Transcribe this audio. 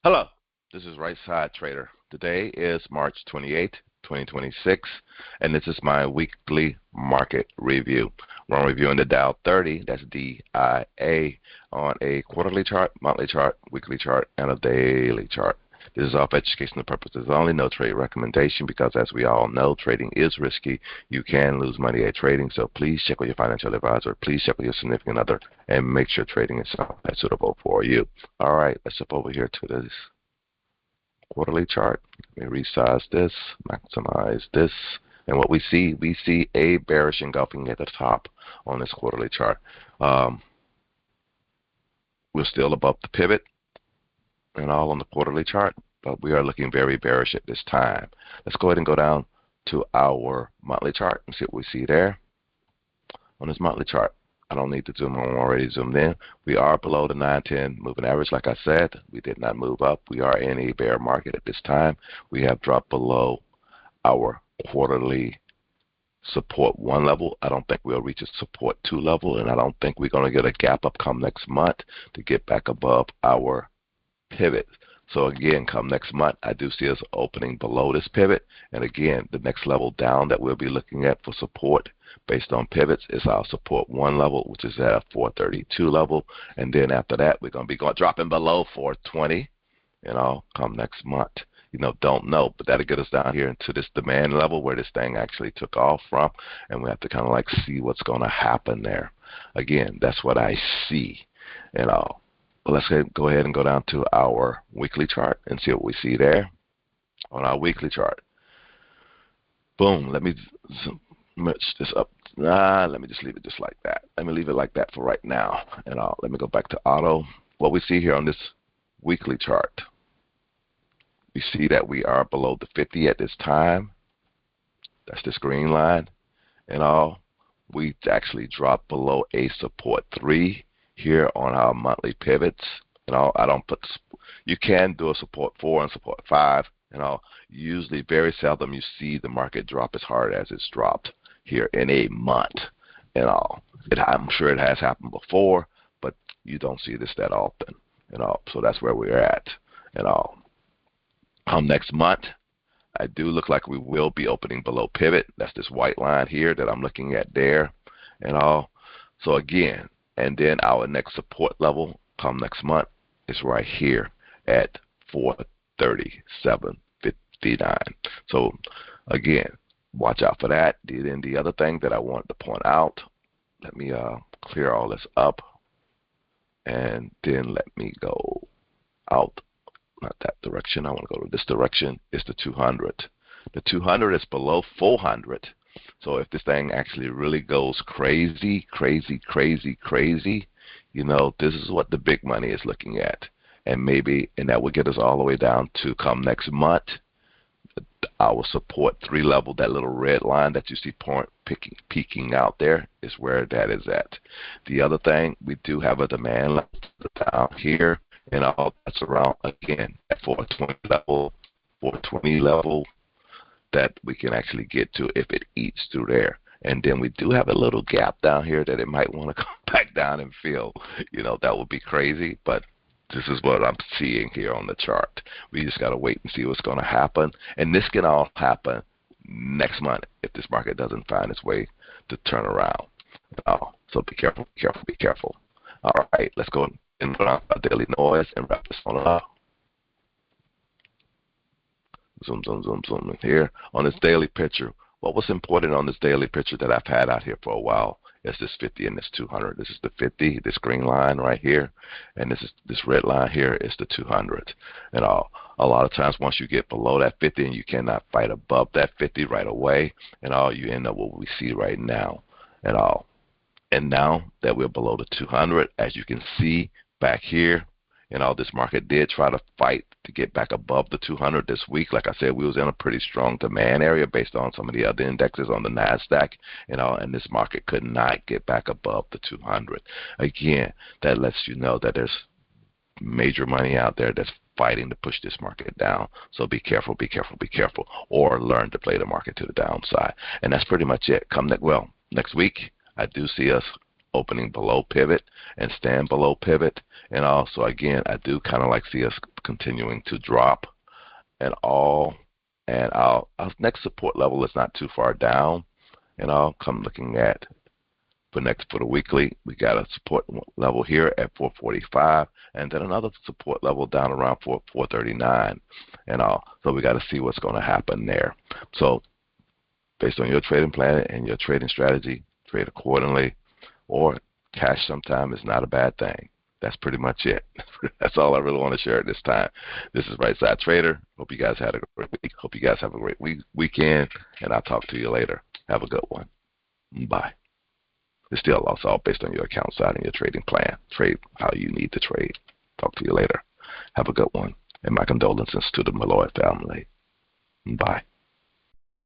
Hello, this is Right Side Trader. Today is March 28th, 2026, and this is my weekly market review. We're reviewing the Dow 30, that's DIA, on a quarterly chart, monthly chart, weekly chart, and a daily chart. This is all for educational purposes only, no trade recommendation, because as we all know, trading is risky. You can lose money at trading, so please check with your financial advisor. Please check with your significant other and make sure trading is suitable for you. All right, let's jump over here to this quarterly chart. Let me resize this, maximize this. And what we see a bearish engulfing at the top on this quarterly chart. We're still above the pivot and all on the quarterly chart, but we are looking very bearish at this time. Let's go ahead and go down to our monthly chart and see what we see there. On this monthly chart, I don't need to zoom on, I'm already zoomed in. We are below the 910 moving average. Like I said, we did not move up. We are in a bear market at this time. We have dropped below our quarterly support 1 level. I don't think we'll reach a support 2 level, and I don't think we're going to get a gap up come next month to get back above our pivot. So again, come next month, I do see us opening below this pivot. And again, the next level down that we'll be looking at for support based on pivots is our support 1 level, which is at a 432 level. And then after that, we're going to be dropping below 420, come next month. Don't know, but that'll get us down here into this demand level where this thing actually took off from. And we have to kind of like see what's going to happen there. Again, that's what I see, Let's go ahead and go down to our weekly chart and see what we see there on our weekly chart. Boom. Let me merge this up. Let me just leave it just like that. Let me leave it like that for right now. And let me go back to auto. What we see here on this weekly chart, we see that we are below the 50 at this time. That's this green line. We actually dropped below a support 3 here on our monthly pivots. I don't put, you can do a support 4 and support 5. Usually very seldom you see the market drop as hard as it's dropped here in a month. I'm sure it has happened before, but you don't see this that often. So that's where we're at. Come next month, I do look like we will be opening below pivot. That's this white line here that I'm looking at there. So again, and then our next support level come next month is right here at 437.59. So again, watch out for that. Then the other thing that I wanted to point out, let me clear all this up, and then let me go out. Not that direction. I want to go to this direction. It's the 200. The 200 is below 400. So if this thing actually really goes crazy, this is what the big money is looking at. And that would get us all the way down to come next month, our support 3 level, that little red line that you see peeking out there is where that is at. The other thing, we do have a demand level down here, and all that's around, again, at 420 level, that we can actually get to if it eats through there. And then we do have a little gap down here that it might want to come back down and fill. That would be crazy, but this is what I'm seeing here on the chart. We just got to wait and see what's going to happen. And this can all happen next month if this market doesn't find its way to turn around. So be careful, be careful, be careful. All right, let's go and put on our daily noise and wrap this one up. Zoom in here. On this daily picture, what was important on this daily picture that I've had out here for a while is this 50 and this 200. This is the 50, this green line right here, and this red line here is the 200. A lot of times once you get below that 50 and you cannot fight above that 50 right away, you end up what we see right now. And now that we're below the 200, as you can see back here, this market did try to fight to get back above the 200 this week. Like I said, we was in a pretty strong demand area based on some of the other indexes on the Nasdaq, and this market could not get back above the 200. Again, that lets you know that there's major money out there that's fighting to push this market down. So be careful, be careful, be careful, or learn to play the market to the downside. And that's pretty much it. Next week, I do see us opening below pivot and stand below pivot. And also, again, I do kind of like see us continuing to drop and all. And our next support level is not too far down. And I'll come looking at for the weekly, we got a support level here at 445, and then another support level down around 439, and all. So we got to see what's going to happen there. So based on your trading plan and your trading strategy, trade accordingly, or cash sometime is not a bad thing. That's pretty much it. That's all I really want to share at this time. This is Right Side Trader. Hope you guys had a great week. Hope you guys have a great weekend, and I'll talk to you later. Have a good one. Bye. It's still also based on your account side and your trading plan. Trade how you need to trade. Talk to you later. Have a good one. And my condolences to the Malloy family. Bye.